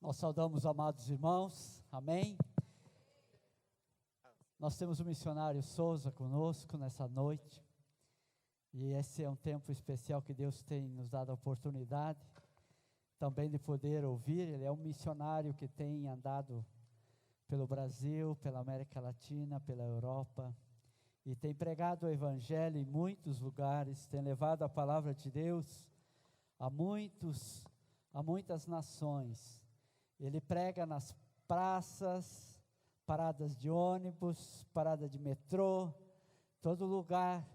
Nós saudamos amados irmãos, amém? Nós temos o missionário Souza conosco nessa noite, e esse é um tempo especial que Deus tem nos dado a oportunidade também de poder ouvir. Ele é um missionário que tem andado pelo Brasil, pela América Latina, pela Europa, e tem pregado o Evangelho em muitos lugares, tem levado a palavra de Deus a muitas nações. Ele prega nas praças, paradas de ônibus, parada de metrô, todo lugar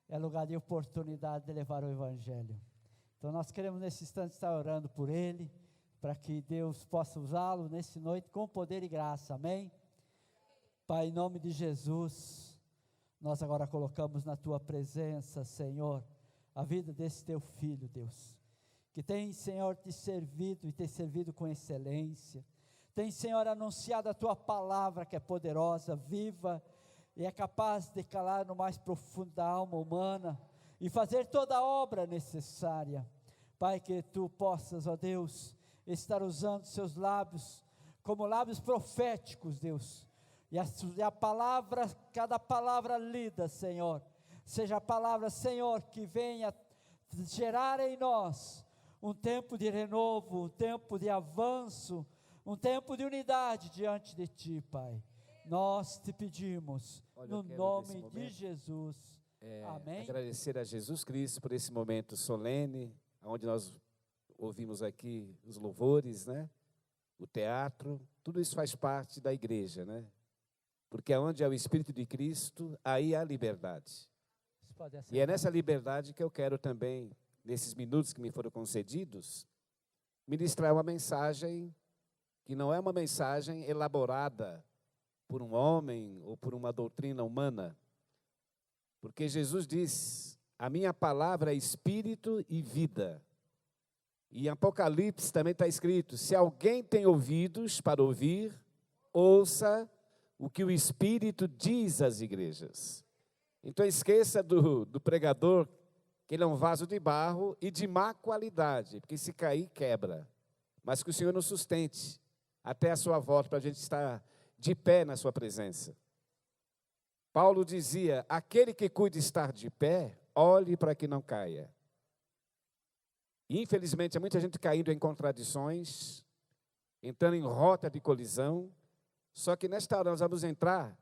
é lugar de oportunidade de levar o Evangelho. Então nós queremos nesse instante estar orando por ele, para que Deus possa usá-lo nessa noite com poder e graça, amém? Pai, em nome de Jesus, nós agora colocamos na tua presença, Senhor, a vida desse teu filho, Deus, que tem, Senhor, te servido e tem servido com excelência, tem, Senhor, anunciado a tua palavra que é poderosa, viva e é capaz de calar no mais profundo da alma humana e fazer toda a obra necessária. Pai, que tu possas, ó Deus, estar usando seus lábios como lábios proféticos, Deus, e a palavra, cada palavra lida, Senhor, seja a palavra, Senhor, que venha gerar em nós um tempo de renovo, um tempo de avanço, um tempo de unidade diante de ti, Pai. Nós te pedimos, no nome de Jesus, amém. Agradecer a Jesus Cristo por esse momento solene, onde nós ouvimos aqui os louvores, né? O teatro, tudo isso faz parte da igreja, né? Porque onde é o Espírito de Cristo, aí há liberdade. E é nessa liberdade que eu quero também, nesses minutos que me foram concedidos, ministrar uma mensagem que não é uma mensagem elaborada por um homem ou por uma doutrina humana, porque Jesus diz: a minha palavra é espírito e vida. E em Apocalipse também está escrito: se alguém tem ouvidos para ouvir, ouça o que o Espírito diz às igrejas. Então esqueça do pregador, que ele é um vaso de barro e de má qualidade, porque se cair, quebra. Mas que o Senhor nos sustente até a sua volta, para a gente estar de pé na sua presença. Paulo dizia: aquele que cuida estar de pé, olhe para que não caia. E, infelizmente, há muita gente caindo em contradições, entrando em rota de colisão. Só que nesta hora nós vamos entrar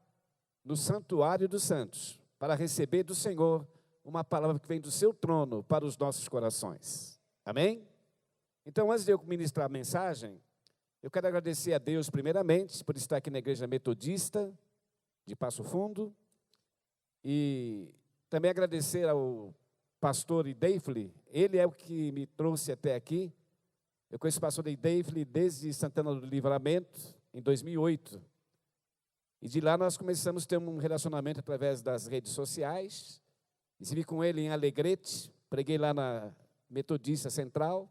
no santuário dos santos, para receber do Senhor uma palavra que vem do seu trono para os nossos corações. Amém? Então, antes de eu ministrar a mensagem, eu quero agradecer a Deus primeiramente por estar aqui na Igreja Metodista de Passo Fundo, e também agradecer ao pastor Ideifle. Ele é o que me trouxe até aqui. Eu conheço o pastor Ideifle desde Santana do Livramento, em 2008. E de lá nós começamos a ter um relacionamento através das redes sociais. Estive com ele em Alegrete, preguei lá na Metodista Central.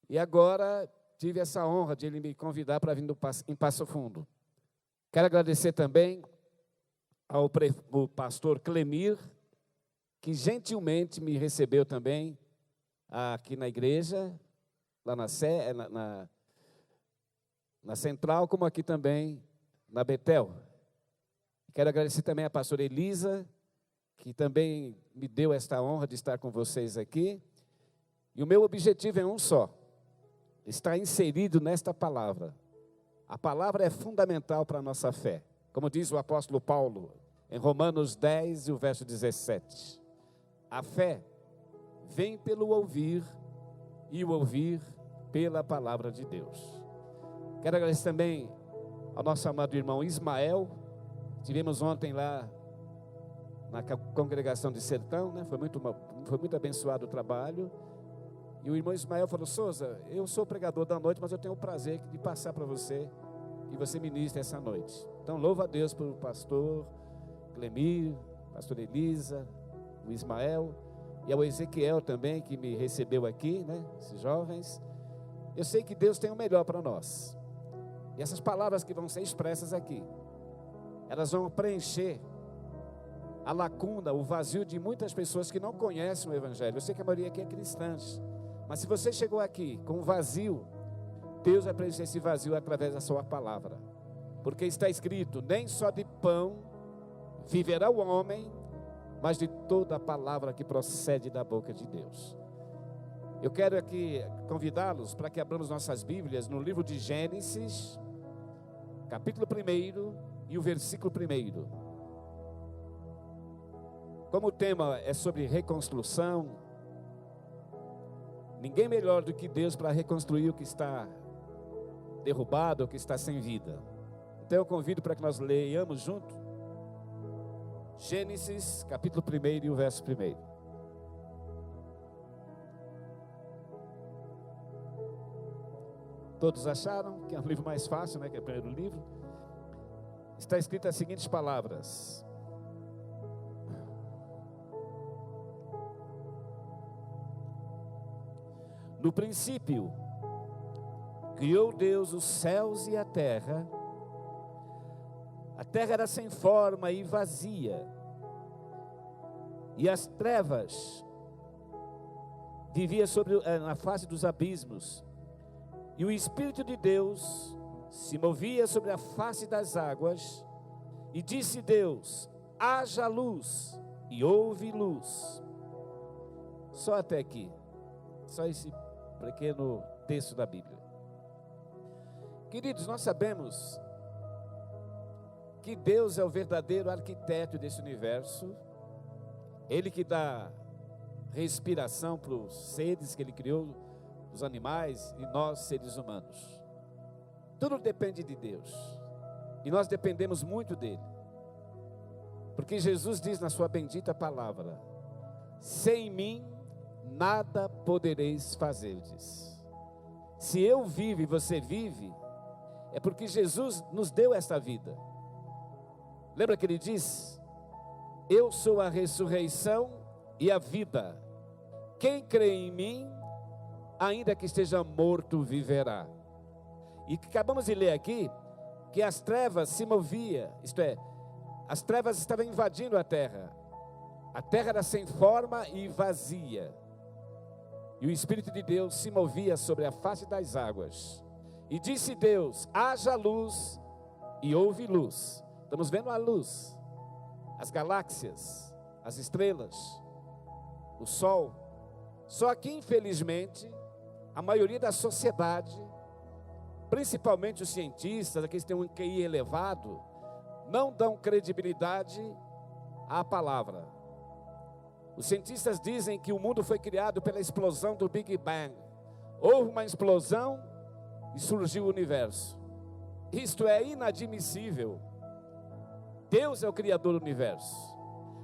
E agora tive essa honra de ele me convidar para vir em Passo Fundo. Quero agradecer também ao pastor Clemir, que gentilmente me recebeu também aqui na igreja, lá na Central, como aqui também na Betel. Quero agradecer também a pastora Elisa, que também me deu esta honra de estar com vocês aqui. E o meu objetivo é um só: estar inserido nesta palavra. A palavra é fundamental para a nossa fé. Como diz o apóstolo Paulo, em Romanos 10, e o verso 17. A fé vem pelo ouvir, e o ouvir pela palavra de Deus. Quero agradecer também ao nosso amado irmão Ismael. Tivemos ontem lá na congregação de Sertão, né? Foi muito abençoado o trabalho. E o irmão Ismael falou: Souza, eu sou pregador da noite, mas eu tenho o prazer de passar para você, que você ministre essa noite. Então louva a Deus pelo pastor Clemir, pastor Elisa, o Ismael, e ao Ezequiel também, que me recebeu aqui, né? Esses jovens. Eu sei que Deus tem o melhor para nós. E essas palavras que vão ser expressas aqui, elas vão preencher a lacuna, o vazio de muitas pessoas que não conhecem o Evangelho. Eu sei que a maioria aqui é cristã, mas se você chegou aqui com um vazio, Deus vai preencher esse vazio através da sua palavra. Porque está escrito: nem só de pão viverá o homem, mas de toda a palavra que procede da boca de Deus. Eu quero aqui convidá-los para que abramos nossas Bíblias no livro de Gênesis, capítulo 1 e o versículo 1. Como o tema é sobre reconstrução, ninguém melhor do que Deus para reconstruir o que está derrubado, o que está sem vida. Então eu convido para que nós leiamos junto Gênesis, capítulo 1 e o verso 1. Todos acharam que é um livro mais fácil, né? Que é o primeiro livro. Está escrito as seguintes palavras: no princípio, criou Deus os céus e a terra. A terra era sem forma e vazia, e as trevas vivia na face dos abismos. E o Espírito de Deus se movia sobre a face das águas. E disse Deus: haja luz, e houve luz. Só até aqui. Só esse pequeno texto da Bíblia. Queridos, nós sabemos que Deus é o verdadeiro arquiteto desse universo. Ele que dá respiração para os seres que Ele criou, os animais e nós, seres humanos. Tudo depende de Deus. E nós dependemos muito dEle. Porque Jesus diz na sua bendita palavra: sem mim nada podereis fazer. Se eu vivo e você vive, é porque Jesus nos deu esta vida. Lembra que Ele diz: eu sou a ressurreição e a vida. Quem crê em mim, ainda que esteja morto, viverá. E acabamos de ler aqui que as trevas se moviam, isto é, as trevas estavam invadindo a terra. A terra era sem forma e vazia. E o Espírito de Deus se movia sobre a face das águas. E disse Deus: haja luz, e houve luz. Estamos vendo a luz, as galáxias, as estrelas, o sol. Só que, infelizmente, a maioria da sociedade, principalmente os cientistas, aqueles que têm um QI elevado, não dão credibilidade à palavra. Os cientistas dizem que o mundo foi criado pela explosão do Big Bang. Houve uma explosão e surgiu o universo. Isto é inadmissível. Deus é o criador do universo.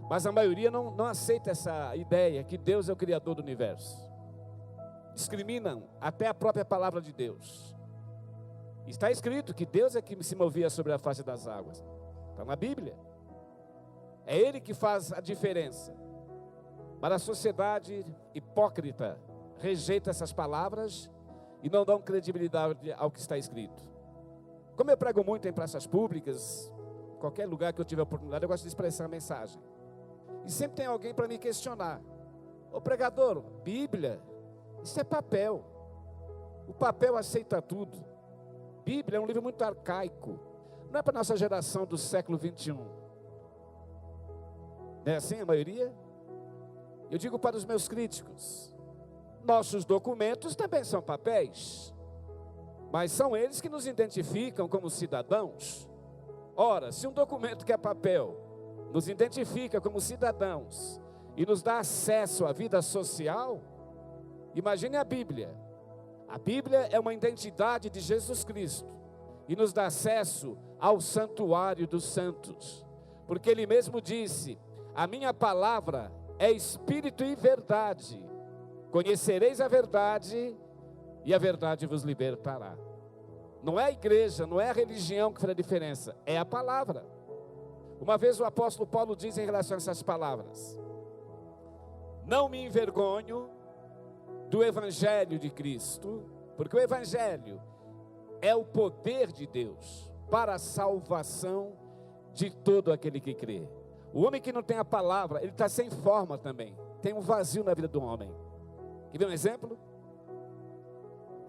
Mas a maioria não aceita essa ideia que Deus é o criador do universo. Discriminam até a própria palavra de Deus. Está escrito que Deus é que se movia sobre a face das águas. Está na Bíblia. É Ele que faz a diferença. Mas a sociedade hipócrita rejeita essas palavras e não dão credibilidade ao que está escrito. Como eu prego muito em praças públicas, qualquer lugar que eu tiver oportunidade, eu gosto de expressar a mensagem. E sempre tem alguém para me questionar: ô pregador, Bíblia, isso é papel. O papel aceita tudo. Bíblia é um livro muito arcaico. Não é para a nossa geração do século 21. Não é assim a maioria? Eu digo para os meus críticos: nossos documentos também são papéis, mas são eles que nos identificam como cidadãos. Ora, se um documento que é papel nos identifica como cidadãos e nos dá acesso à vida social, imagine a Bíblia. A Bíblia é uma identidade de Jesus Cristo e nos dá acesso ao santuário dos santos, porque Ele mesmo disse: a minha palavra é espírito e verdade. Conhecereis a verdade e a verdade vos libertará. Não é a igreja, não é a religião que faz a diferença, é a palavra. Uma vez o apóstolo Paulo diz em relação a essas palavras: não me envergonho do evangelho de Cristo, porque o evangelho é o poder de Deus para a salvação de todo aquele que crê. O homem que não tem a palavra, ele está sem forma também, tem um vazio na vida do homem. Quer ver um exemplo?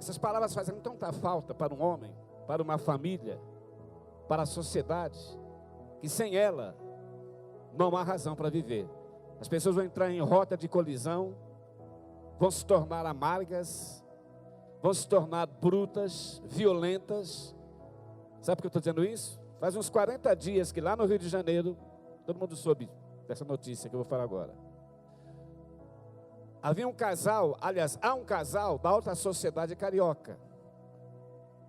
Essas palavras fazem tanta falta para um homem, para uma família, para a sociedade, que sem ela não há razão para viver. As pessoas vão entrar em rota de colisão, vão se tornar amargas, vão se tornar brutas, violentas. Sabe por que eu estou dizendo isso? Faz uns 40 dias que lá no Rio de Janeiro, todo mundo soube dessa notícia que eu vou falar agora. Havia um casal, aliás, há um casal da alta sociedade carioca.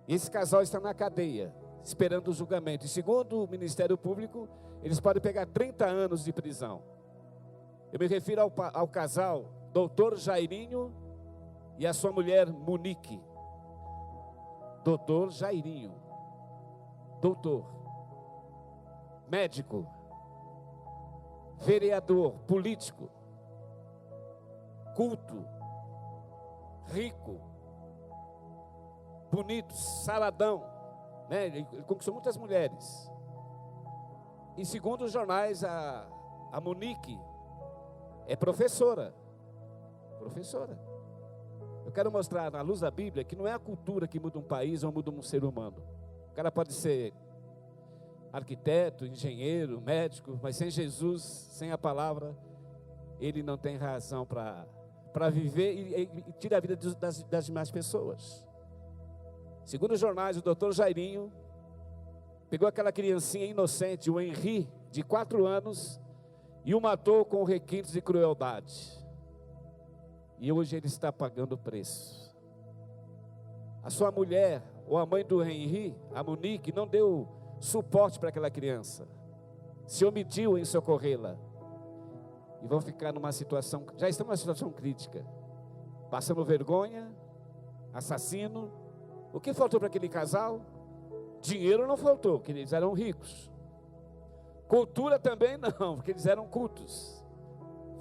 E esse casal está na cadeia, esperando o julgamento. E segundo o Ministério Público, eles podem pegar 30 anos de prisão. Eu me refiro ao casal Doutor Jairinho e a sua mulher Monique. Doutor Jairinho, doutor, médico, vereador, político, culto, rico, bonito, saradão, né? Ele conquistou muitas mulheres. E segundo os jornais, a Monique é professora. Eu quero mostrar na luz da Bíblia que não é a cultura que muda um país ou muda um ser humano. O cara pode ser arquiteto, engenheiro, médico, mas sem Jesus, sem a palavra, ele não tem razão para viver e tira a vida das demais pessoas. Segundo os jornais, o doutor Jairinho pegou aquela criancinha inocente, o Henri, de 4 anos, e o matou com requintes de crueldade. E hoje ele está pagando o preço. A sua mulher, ou a mãe do Henri, a Monique, não deu suporte para aquela criança. Se omitiu em socorrê-la. E vão ficar numa situação, já estão numa situação crítica. Passando vergonha, assassino. O que faltou para aquele casal? Dinheiro não faltou, porque eles eram ricos. Cultura também não, porque eles eram cultos.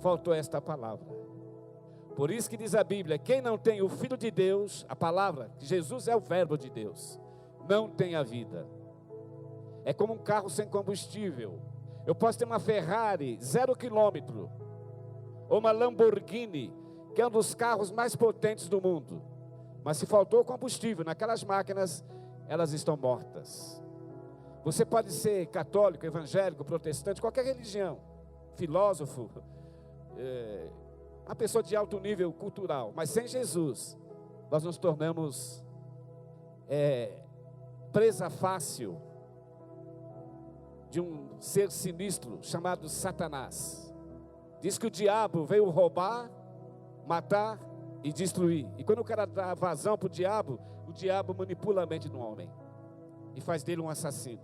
Faltou esta palavra. Por isso que diz a Bíblia, quem não tem o Filho de Deus, a palavra, que Jesus é o verbo de Deus, não tem a vida. É como um carro sem combustível. Eu posso ter uma Ferrari 0 quilômetro, ou uma Lamborghini, que é um dos carros mais potentes do mundo. Mas se faltou combustível naquelas máquinas, elas estão mortas. Você pode ser católico, evangélico, protestante, qualquer religião, filósofo, uma pessoa de alto nível cultural, mas sem Jesus, nós nos tornamos presa fácil de um ser sinistro chamado Satanás. Diz que o diabo veio roubar, matar e destruir. E quando o cara dá vazão para o diabo manipula a mente do homem e faz dele um assassino.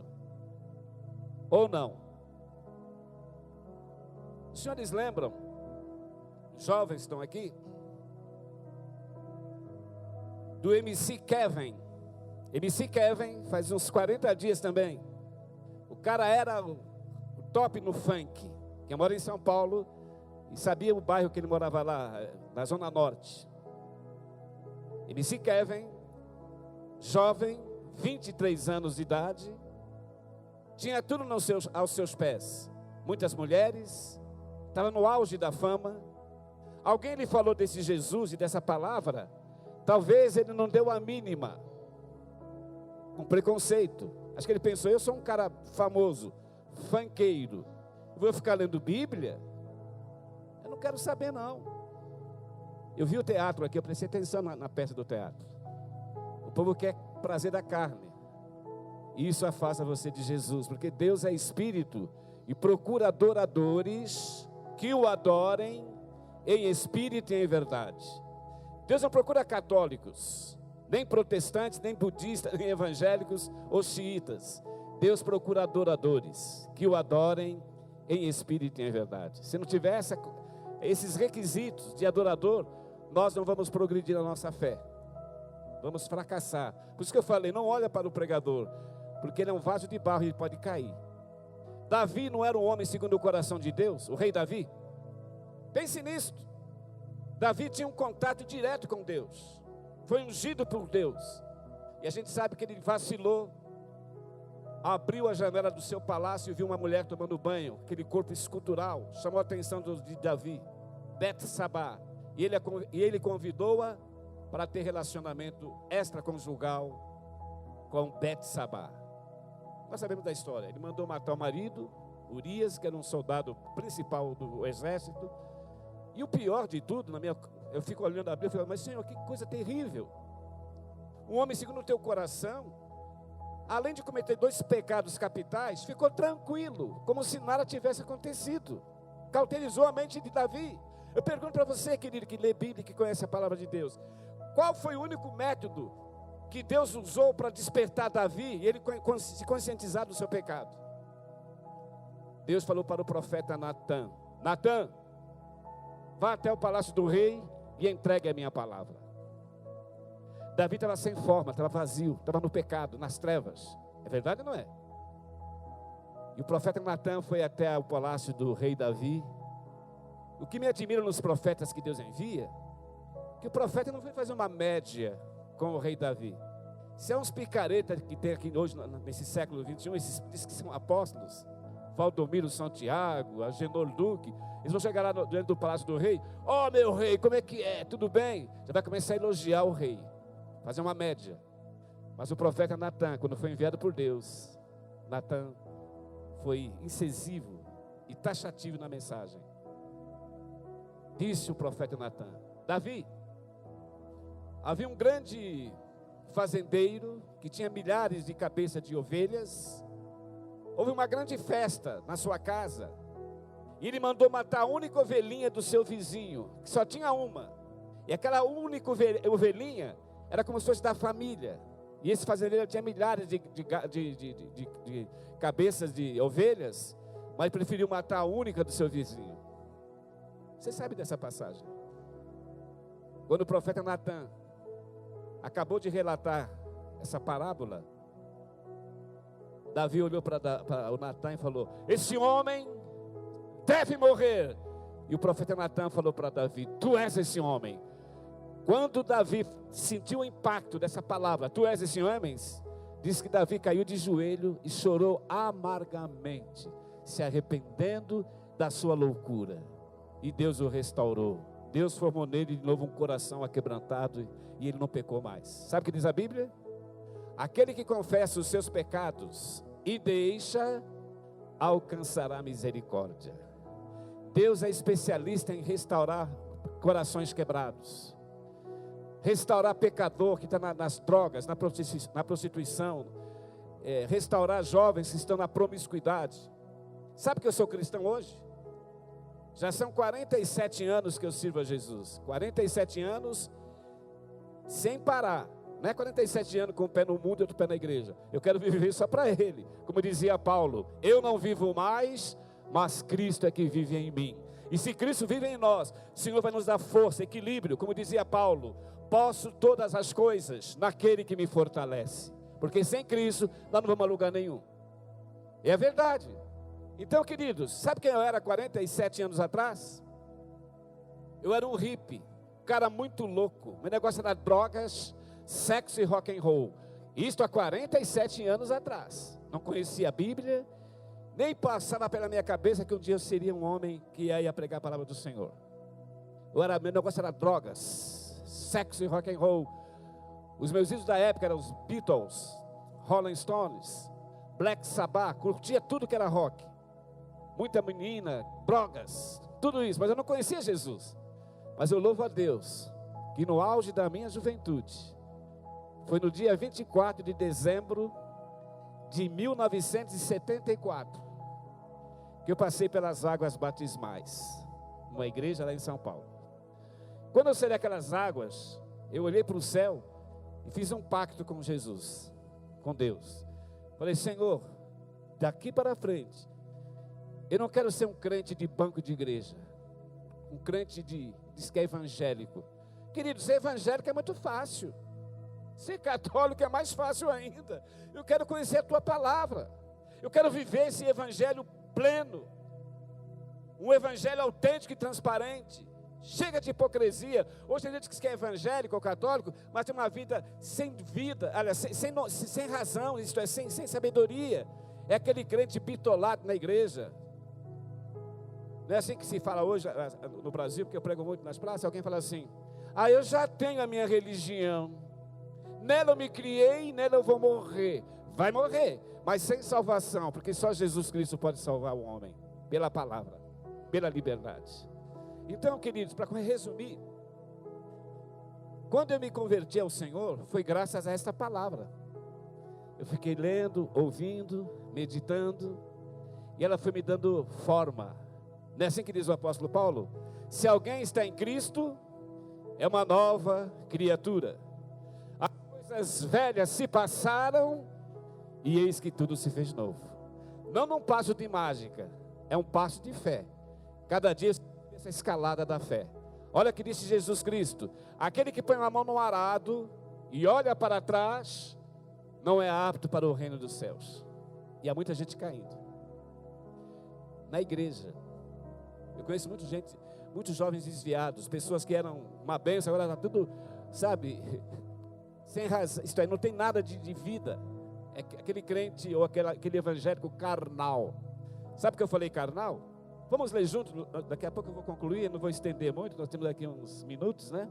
Ou não? Os senhores lembram? Jovens estão aqui? Do MC Kevin. MC Kevin faz uns 40 dias também. O cara era o top no funk. Quem mora em São Paulo e sabia o bairro que ele morava lá, na Zona Norte. MC Kevin, jovem, 23 anos de idade, tinha tudo aos seus pés. Muitas mulheres, estava no auge da fama. Alguém lhe falou desse Jesus e dessa palavra, talvez ele não deu a mínima, com preconceito. Acho que ele pensou, eu sou um cara famoso, funkeiro, vou ficar lendo Bíblia? Eu não quero saber não. Eu vi o teatro aqui, eu prestei atenção na peça do teatro. O povo quer prazer da carne. E isso afasta você de Jesus, porque Deus é espírito e procura adoradores que o adorem em espírito e em verdade. Deus não procura católicos, nem protestantes, nem budistas, nem evangélicos ou xiitas. Deus procura adoradores que o adorem em espírito e em verdade. Se não tiver esses requisitos de adorador, nós não vamos progredir na nossa fé. Vamos fracassar. Por isso que eu falei, não olha para o pregador, porque ele é um vaso de barro e ele pode cair. Davi não era um homem segundo o coração de Deus, o rei Davi? Pense nisto. Davi tinha um contato direto com Deus. Foi ungido por Deus. E a gente sabe que ele vacilou. Abriu a janela do seu palácio e viu uma mulher tomando banho. Aquele corpo escultural. Chamou a atenção de Davi. Betsabá. E ele convidou-a para ter relacionamento extraconjugal com Betsabá. Nós sabemos da história. Ele mandou matar o marido, Urias, que era um soldado principal do exército. E o pior de tudo, eu fico olhando a Bíblia e falo, mas Senhor, que coisa terrível. Um homem segundo o teu coração, além de cometer 2 pecados capitais, ficou tranquilo, como se nada tivesse acontecido. Cauterizou a mente de Davi. Eu pergunto para você, querido, que lê Bíblia, que conhece a palavra de Deus, qual foi o único método que Deus usou para despertar Davi e ele se conscientizar do seu pecado? Deus falou para o profeta Natã: Natã, vá até o palácio do rei e entregue a minha palavra. Davi estava sem forma, estava vazio, estava no pecado, nas trevas. É verdade ou não é? E o profeta Natã foi até o palácio do rei Davi. O que me admira nos profetas que Deus envia, que o profeta não foi fazer uma média com o rei Davi. Se é uns picaretas que tem aqui hoje, nesse século 21, esses que são apóstolos, Valdomiro Santiago, Agenor Duque, eles vão chegar lá dentro do palácio do rei. Ó, meu rei, como é que é? Tudo bem? Já vai começar a elogiar o rei, fazer uma média. Mas o profeta Natã, quando foi enviado por Deus, Natã foi incisivo e taxativo na mensagem. Disse o profeta Natã: Davi, havia um grande fazendeiro que tinha milhares de cabeças de ovelhas. Houve uma grande festa na sua casa e ele mandou matar a única ovelhinha do seu vizinho, que só tinha uma. E aquela única ovelhinha era como se fosse da família. E esse fazendeiro tinha milhares de cabeças de ovelhas, mas preferiu matar a única do seu vizinho. Você sabe dessa passagem? Quando o profeta Natã acabou de relatar essa parábola, Davi olhou para o Natã e falou: esse homem deve morrer. E o profeta Natã falou para Davi: tu és esse homem. Quando Davi sentiu o impacto dessa palavra, tu és esse homem, diz que Davi caiu de joelho e chorou amargamente, se arrependendo da sua loucura. E Deus o restaurou. Deus formou nele de novo um coração aquebrantado e ele não pecou mais. Sabe o que diz a Bíblia? Aquele que confessa os seus pecados e deixa, alcançará misericórdia. Deus é especialista em restaurar corações quebrados, restaurar pecador que está nas drogas, na prostituição, restaurar jovens que estão na promiscuidade. Sabe que eu sou cristão hoje? Já são 47 anos que eu sirvo a Jesus. 47 anos sem parar. Não é 47 anos com um pé no mundo e outro pé na igreja. Eu quero viver só para Ele. Como dizia Paulo: eu não vivo mais, mas Cristo é que vive em mim. E se Cristo vive em nós, o Senhor vai nos dar força, equilíbrio. Como dizia Paulo: posso todas as coisas naquele que me fortalece. Porque sem Cristo nós não vamos a lugar nenhum. E é verdade. Então, queridos, sabe quem eu era 47 anos atrás? Eu era um hippie, um cara muito louco. Meu negócio era drogas, sexo e rock and roll. Isto há 47 anos atrás. Não conhecia a Bíblia, nem passava pela minha cabeça que um dia eu seria um homem que ia pregar a palavra do Senhor. Meu negócio era drogas, sexo e rock and roll. Os meus ídolos da época eram os Beatles, Rolling Stones, Black Sabbath. Curtia tudo que era rock. Muita menina, drogas, tudo isso, mas eu não conhecia Jesus. Mas eu louvo a Deus, que no auge da minha juventude, foi no dia 24 de dezembro de 1974, que eu passei pelas águas batismais, numa igreja lá em São Paulo. Quando eu saí daquelas águas, eu olhei para o céu e fiz um pacto com Jesus, com Deus. Falei: Senhor, daqui para frente, eu não quero ser um crente de banco de igreja, um crente diz que é evangélico. Querido, ser evangélico é muito fácil, ser católico é mais fácil ainda. Eu quero conhecer a tua palavra, eu quero viver esse evangelho pleno, um evangelho autêntico e transparente. Chega de hipocrisia. Hoje a gente diz que é evangélico ou católico, mas tem uma vida sem vida, aliás, sem razão, isto é, sem sabedoria. É aquele crente bitolado na igreja. Não é assim que se fala hoje no Brasil, porque eu prego muito nas praças. Alguém fala assim: Ah, eu já tenho a minha religião, nela eu me criei, nela eu vou morrer. Vai morrer, mas sem salvação, porque só Jesus Cristo pode salvar o homem, pela palavra, pela liberdade. Então, queridos, para resumir, quando eu me converti ao Senhor, foi graças a esta palavra. Eu fiquei lendo, ouvindo, meditando, e ela foi me dando forma. Não é assim que diz o apóstolo Paulo? Se alguém está em Cristo, é uma nova criatura. As coisas velhas se passaram, e eis que tudo se fez novo. Não num passo de mágica, é um passo de fé. Cada dia essa escalada da fé. Olha o que disse Jesus Cristo: aquele que põe a mão no arado e olha para trás, não é apto para o reino dos céus. E há muita gente caindo na igreja. Eu conheço muita gente, muitos jovens desviados, pessoas que eram uma bênção, agora está tudo, sabe, sem razão. Isto aí, não tem nada de vida. É aquele crente ou aquele evangélico carnal. Sabe o que eu falei carnal? Vamos ler junto, daqui a pouco eu vou concluir, não vou estender muito, nós temos aqui uns minutos, né?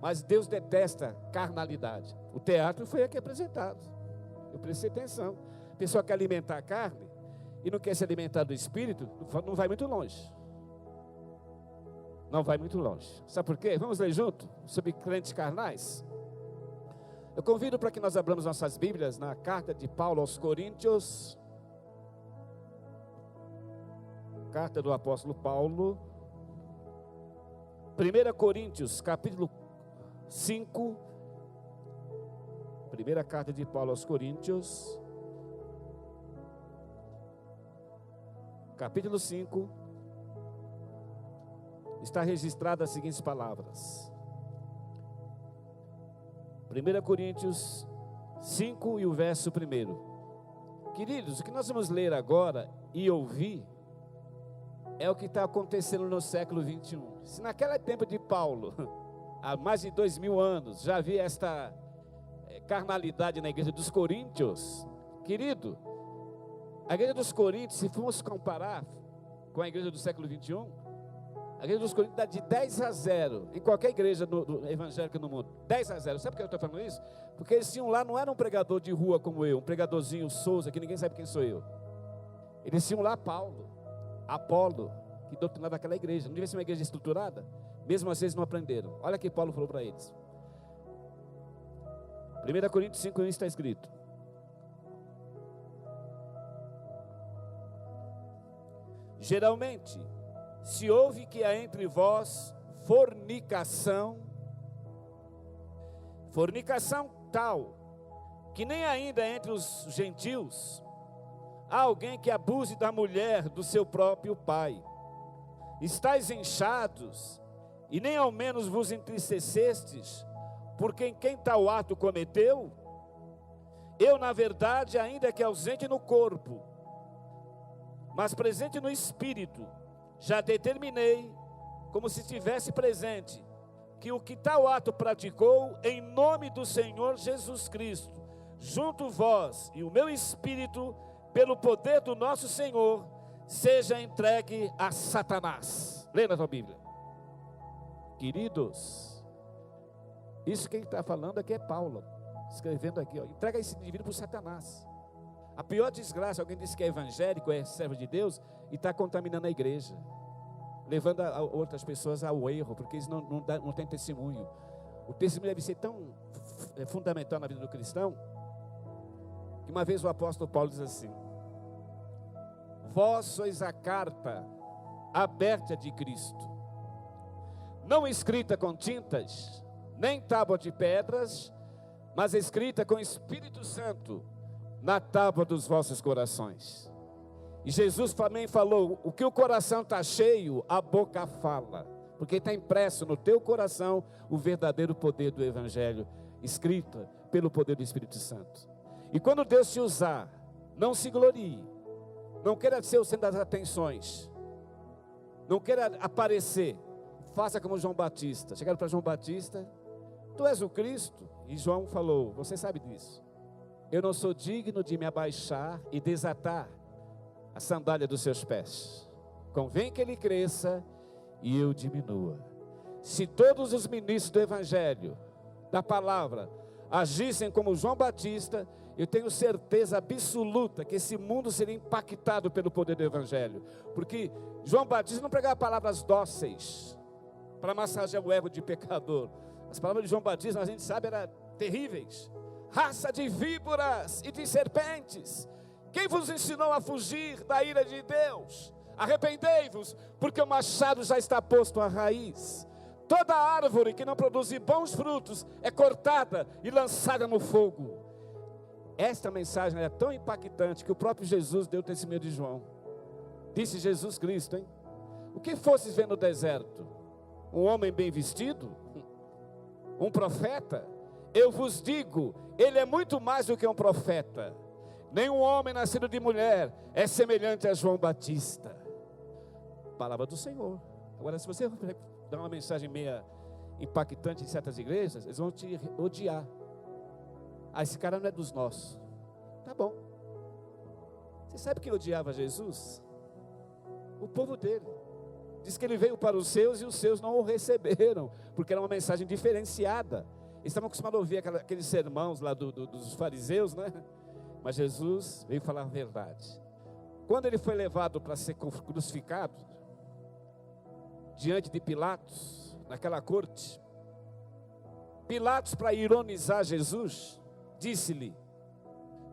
Mas Deus detesta carnalidade. O teatro foi aqui apresentado. Eu prestei atenção. A pessoa quer alimentar a carne e não quer se alimentar do Espírito, não vai muito longe. Não vai muito longe. Sabe por quê? Vamos ler junto sobre crentes carnais? Eu convido para que nós abramos nossas Bíblias na carta de Paulo aos Coríntios. Carta do apóstolo Paulo. 1 Coríntios, capítulo 5. Primeira carta de Paulo aos Coríntios, capítulo 5. Está registrada as seguintes palavras. 1 Coríntios 5 e o verso 1. Queridos, o que nós vamos ler agora e ouvir é o que está acontecendo no século 21. Se naquele tempo de Paulo, há mais de 2000 anos, já havia esta carnalidade na igreja dos Coríntios, querido, a igreja dos Coríntios, se formos comparar com a igreja do século 21, a igreja dos Coríntios dá de 10-0 em qualquer igreja evangélica no mundo. 10-0. Sabe por que eu estou falando isso? Porque eles tinham lá, não era um pregador de rua como eu, um pregadorzinho Souza, que ninguém sabe quem sou eu. Eles tinham lá Paulo, Apolo, que doutrinava aquela igreja. Não devia ser uma igreja estruturada? Mesmo assim eles não aprenderam. Olha o que Paulo falou para eles. 1 Coríntios 5 está escrito: geralmente se ouve que há entre vós fornicação tal, que nem ainda entre os gentios há alguém que abuse da mulher do seu próprio pai. Estais inchados, e nem ao menos vos entristecestes, porque quem tal ato cometeu? Eu, na verdade, ainda que ausente no corpo, mas presente no espírito, já determinei, como se estivesse presente, que o que tal ato praticou, em nome do Senhor Jesus Cristo, junto vós e o meu espírito, pelo poder do nosso Senhor, seja entregue a Satanás. Lê na tua Bíblia. Queridos, isso quem está falando aqui é Paulo, escrevendo aqui, ó, entrega esse indivíduo para o Satanás. A pior desgraça, alguém diz que é evangélico, é servo de Deus, e está contaminando a igreja, levando outras pessoas ao erro, porque eles não têm testemunho. O testemunho deve ser tão fundamental na vida do cristão, que uma vez o apóstolo Paulo diz assim: vós sois a carta aberta de Cristo, não escrita com tintas, nem tábua de pedras, mas escrita com Espírito Santo na tábua dos vossos corações. E Jesus também falou: o que o coração está cheio, a boca fala, porque está impresso no teu coração o verdadeiro poder do Evangelho, escrito pelo poder do Espírito Santo. E quando Deus te usar, não se glorie, não queira ser o centro das atenções, não queira aparecer, faça como João Batista. Chegaram para João Batista: tu és o Cristo? E João falou: você sabe disso, eu não sou digno de me abaixar e desatar a sandália dos seus pés. Convém que ele cresça e eu diminua. se todos os ministros do Evangelho, da palavra, agissem como João Batista, eu tenho certeza absoluta que esse mundo seria impactado pelo poder do Evangelho. Porque João Batista não pregava palavras dóceis para massagear o ego de pecador. As palavras de João Batista, a gente sabe, eram terríveis. Raça de víboras e de serpentes, quem vos ensinou a fugir da ira de Deus? Arrependei-vos, porque o machado já está posto à raiz. Toda árvore que não produz bons frutos é cortada e lançada no fogo. Esta mensagem é tão impactante que o próprio Jesus deu testemunho de João. Disse Jesus Cristo, hein? O que fosses ver no deserto? Um homem bem vestido? Um profeta? Eu vos digo, ele é muito mais do que um profeta. Nenhum homem nascido de mulher é semelhante a João Batista. Palavra do Senhor. Agora, se você dar uma mensagem meia impactante em certas igrejas, eles vão te odiar. Ah, esse cara não é dos nossos. Tá bom. Você sabe quem odiava Jesus? O povo dele. Diz que ele veio para os seus e os seus não o receberam, porque era uma mensagem diferenciada. Eles estavam acostumados a ouvir aqueles sermãos lá dos fariseus, né? Mas Jesus veio falar a verdade. Quando ele foi levado para ser crucificado, diante de Pilatos, naquela corte, Pilatos, para ironizar Jesus, disse-lhe: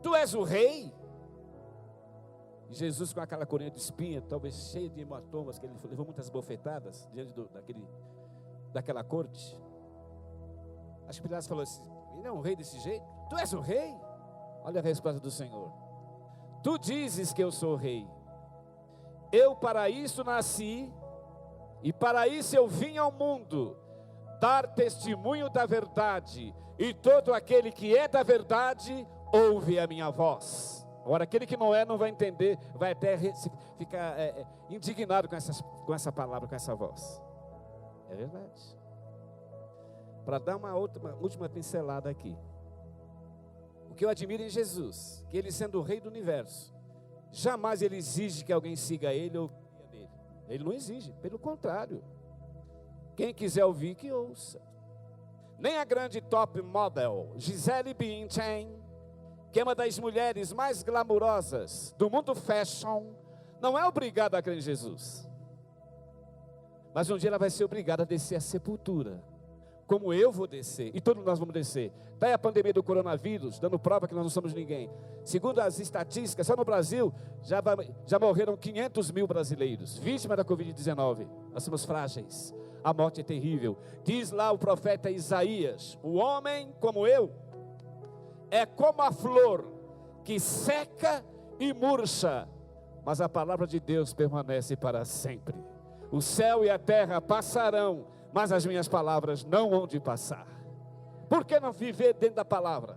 tu és o rei? E Jesus, com aquela coroa de espinha, talvez cheia de hematomas, que ele levou muitas bofetadas diante daquela corte. Acho que Pilatos falou assim: ele é um rei desse jeito? Tu és o rei? Olha a resposta do Senhor: tu dizes que eu sou rei. Eu para isso nasci, e para isso eu vim ao mundo, dar testemunho da verdade, e todo aquele que é da verdade, ouve a minha voz. Agora, aquele que não é, não vai entender, vai até ficar indignado com essa palavra, com essa voz. É verdade. Para dar uma última pincelada aqui. O que eu admiro em Jesus, que ele sendo o rei do universo, jamais ele exige que alguém siga ele ou cria dele. Ele não exige, pelo contrário. Quem quiser ouvir, que ouça. Nem a grande top model Gisele Bündchen, que é uma das mulheres mais glamourosas do mundo fashion, não é obrigada a crer em Jesus. Mas um dia ela vai ser obrigada a descer a sepultura, como eu vou descer, e todos nós vamos descer. Está aí a pandemia do coronavírus, dando prova que nós não somos ninguém. Segundo as estatísticas, só no Brasil, já morreram 500 mil brasileiros, vítimas da Covid-19. Nós somos frágeis, a morte é terrível. Diz lá o profeta Isaías: o homem como eu, é como a flor que seca e murcha, mas a palavra de Deus permanece para sempre. O céu e a terra passarão, mas as minhas palavras não hão de passar. Por que não viver dentro da palavra?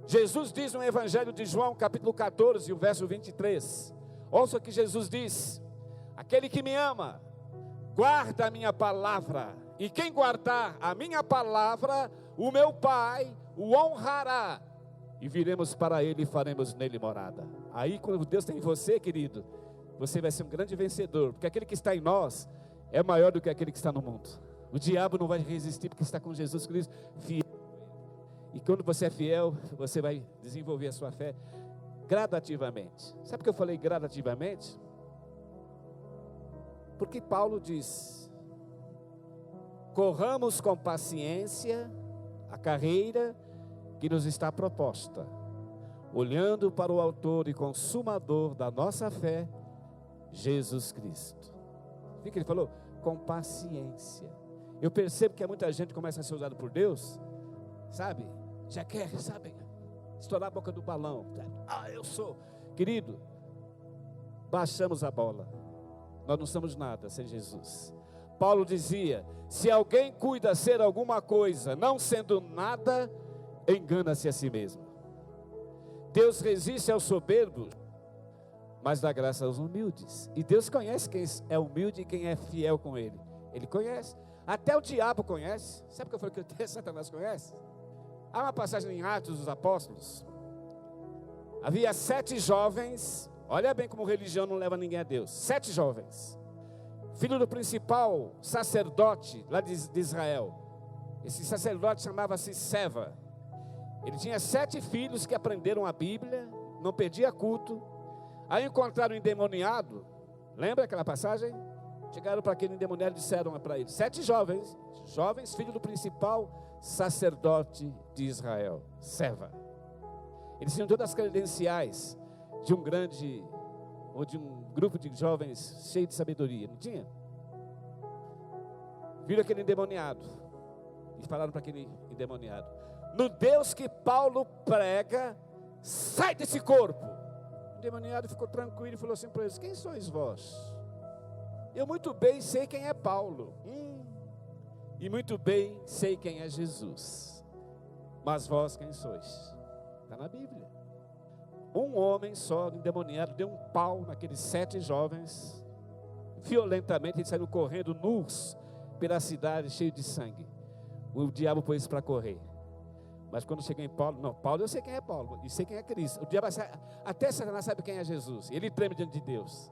Jesus diz no Evangelho de João, capítulo 14, o verso 23. Ouça o que Jesus diz: aquele que me ama, guarda a minha palavra, e quem guardar a minha palavra, o meu Pai o honrará, e viremos para ele e faremos nele morada. Aí, quando Deus tem em você, querido, você vai ser um grande vencedor, porque aquele que está em nós é maior do que aquele que está no mundo. O diabo não vai resistir, porque está com Jesus Cristo fiel. E quando você é fiel, você vai desenvolver a sua fé gradativamente. Sabe por que eu falei gradativamente? Porque Paulo diz: corramos com paciência a carreira que nos está proposta, olhando para o autor e consumador da nossa fé, Jesus Cristo. Viu que ele falou? Com paciência. Eu percebo que muita gente começa a ser usada por Deus, sabe? Já quer, sabe? Estourar a boca do balão. Ah, eu sou. Querido, baixamos a bola. Nós não somos nada sem Jesus. Paulo dizia: se alguém cuida ser alguma coisa, não sendo nada, engana-se a si mesmo. Deus resiste aos soberbos, mas dá graça aos humildes. E Deus conhece quem é humilde e quem é fiel com Ele. Ele conhece. Até o diabo conhece. Sabe o que eu falei que até Satanás conhece? Há uma passagem em Atos dos Apóstolos. Havia 7 jovens. Olha bem como religião não leva ninguém a Deus. 7 jovens filho do principal sacerdote lá de Israel. Esse sacerdote chamava-se Seva. Ele tinha 7 filhos que aprenderam a Bíblia, não perdia culto. Aí encontraram um endemoniado. Lembra aquela passagem? Chegaram para aquele endemoniado e disseram para ele: 7 jovens, filho do principal sacerdote de Israel, Seva. Eles tinham todas as credenciais de um grande, ou de um grupo de jovens cheio de sabedoria, não tinha? Viram aquele endemoniado e falaram para aquele endemoniado: no Deus que Paulo prega, sai desse corpo. O endemoniado ficou tranquilo e falou assim para eles: quem sois vós? Eu muito bem sei quem é Paulo, e muito bem sei quem é Jesus, mas vós quem sois? Está na Bíblia. Um homem só, endemoniado, deu um pau naqueles 7 jovens, violentamente. Eles saíram correndo nus pela cidade, cheio de sangue. O diabo pôs para correr. Mas quando chegou em Paulo, não, Paulo eu sei quem é Paulo, e sei quem é Cristo. O diabo, até Satanás sabe quem é Jesus, ele treme diante de Deus.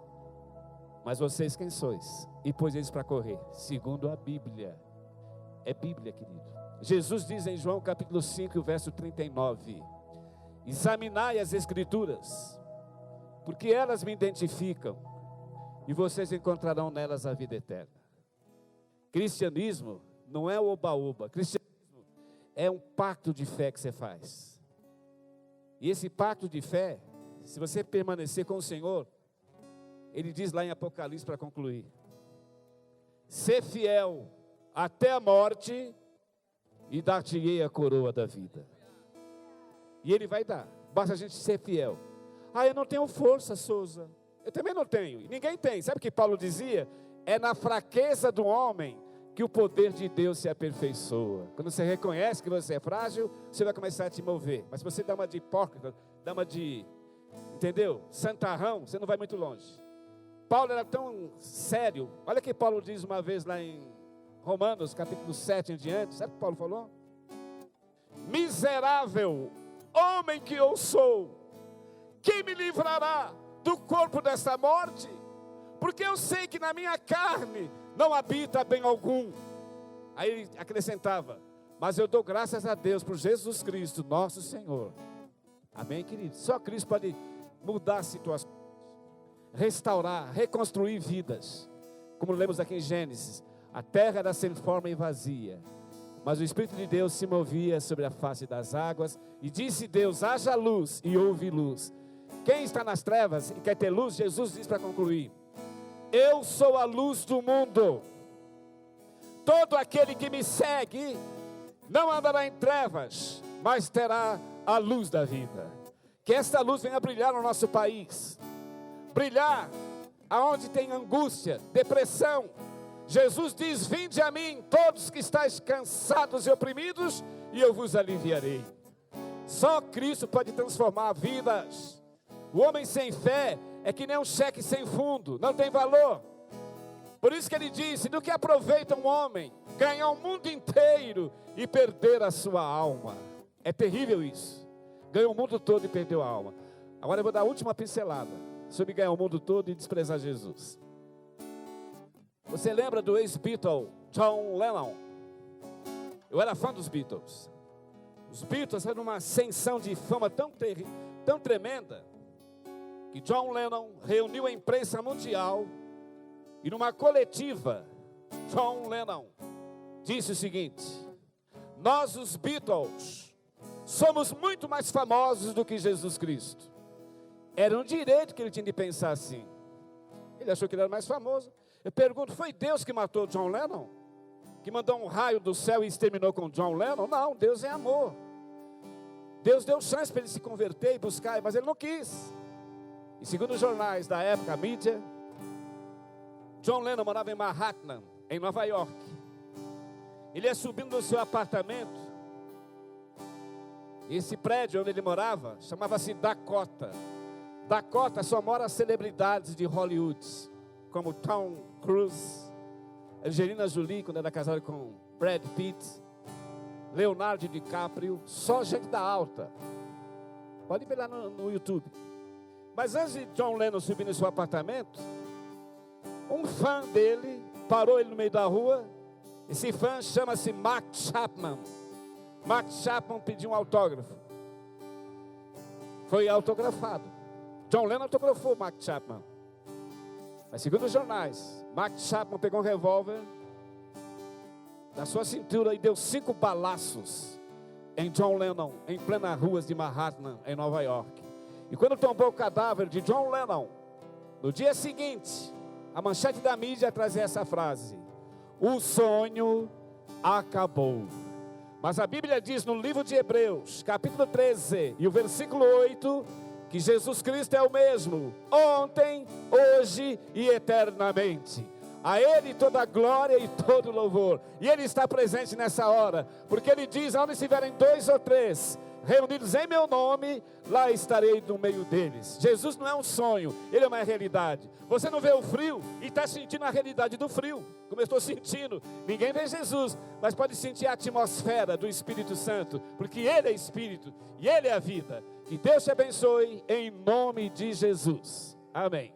Mas vocês quem sois? E pôs eles para correr, segundo a Bíblia. É Bíblia, querido. Jesus diz em João capítulo 5, verso 39: examinai as Escrituras, porque elas me identificam, e vocês encontrarão nelas a vida eterna. Cristianismo não é oba-oba. Cristianismo é um pacto de fé que você faz. E esse pacto de fé, se você permanecer com o Senhor, Ele diz lá em Apocalipse, para concluir: ser fiel até a morte, e dar-te-ei a coroa da vida. E Ele vai dar, basta a gente ser fiel. Eu não tenho força, Souza. Eu também não tenho, e ninguém tem. Sabe o que Paulo dizia? É na fraqueza do homem que o poder de Deus se aperfeiçoa. Quando você reconhece que você é frágil, você vai começar a te mover. Mas se você dá uma de hipócrita, dá uma de, entendeu? Santarrão, você não vai muito longe. Paulo era tão sério. Olha o que Paulo diz uma vez lá em Romanos, capítulo 7 em diante. Sabe o que Paulo falou? Miserável homem que eu sou, quem me livrará do corpo desta morte? Porque eu sei que na minha carne não habita bem algum. Aí ele acrescentava: mas eu dou graças a Deus por Jesus Cristo, nosso Senhor. Amém, querido? Só Cristo pode mudar a situação, restaurar, reconstruir vidas. Como lemos aqui em Gênesis, a terra era sem forma e vazia, mas o Espírito de Deus se movia sobre a face das águas, e disse Deus: haja luz, e houve luz. Quem está nas trevas e quer ter luz, Jesus diz para concluir: eu sou a luz do mundo. Todo aquele que me segue não andará em trevas, mas terá a luz da vida. Que esta luz venha brilhar no nosso país, brilhar aonde tem angústia, depressão. Jesus diz: vinde a mim todos que estáis cansados e oprimidos, e eu vos aliviarei. Só Cristo pode transformar vidas. O homem sem fé é que nem um cheque sem fundo, não tem valor. Por isso que ele disse: do que aproveita um homem ganhar o mundo inteiro e perder a sua alma? É terrível isso. Ganhou o mundo todo e perdeu a alma. Agora eu vou dar a última pincelada sobre ganhar o mundo todo e desprezar Jesus. Você lembra do ex-Beatle John Lennon? Eu era fã dos Beatles. Os Beatles eram uma ascensão de fama tão tremenda, que John Lennon reuniu a imprensa mundial, e numa coletiva, John Lennon disse o seguinte: nós, os Beatles, somos muito mais famosos do que Jesus Cristo. Era um direito que ele tinha de pensar assim. Ele achou que ele era mais famoso. Eu pergunto: foi Deus que matou John Lennon? Que mandou um raio do céu e exterminou com John Lennon? Não, Deus é amor. Deus deu chance para ele se converter e buscar, mas ele não quis. E segundo os jornais da época, a mídia, John Lennon morava em Manhattan, em Nova York. Ele ia subindo no seu apartamento. Esse prédio onde ele morava chamava-se Dakota. Dakota só mora celebridades de Hollywood, como Tom Cruise, Angelina Jolie, quando era casada com Brad Pitt, Leonardo DiCaprio, só gente da alta. Pode ver lá no YouTube. Mas antes de John Lennon subir no seu apartamento, um fã dele parou ele no meio da rua. Esse fã chama-se Mark Chapman. Mark Chapman pediu um autógrafo. Foi autografado. John Lennon autografou Mark Chapman. Mas segundo os jornais, Mark Chapman pegou um revólver da sua cintura e deu 5 balaços em John Lennon, em plenas ruas de Manhattan, em Nova York. E quando tombou o cadáver de John Lennon, no dia seguinte, a manchete da mídia trazia essa frase: o sonho acabou. Mas a Bíblia diz no livro de Hebreus, capítulo 13, e o versículo 8, que Jesus Cristo é o mesmo, ontem, hoje e eternamente. A Ele toda a glória e todo louvor. E Ele está presente nessa hora, porque Ele diz: onde estiverem 2 ou 3 reunidos em meu nome, lá estarei no meio deles. Jesus não é um sonho, Ele é uma realidade. Você não vê o frio e está sentindo a realidade do frio, como eu estou sentindo. Ninguém vê Jesus, mas pode sentir a atmosfera do Espírito Santo, porque Ele é Espírito e Ele é a vida. Que Deus te abençoe em nome de Jesus. Amém.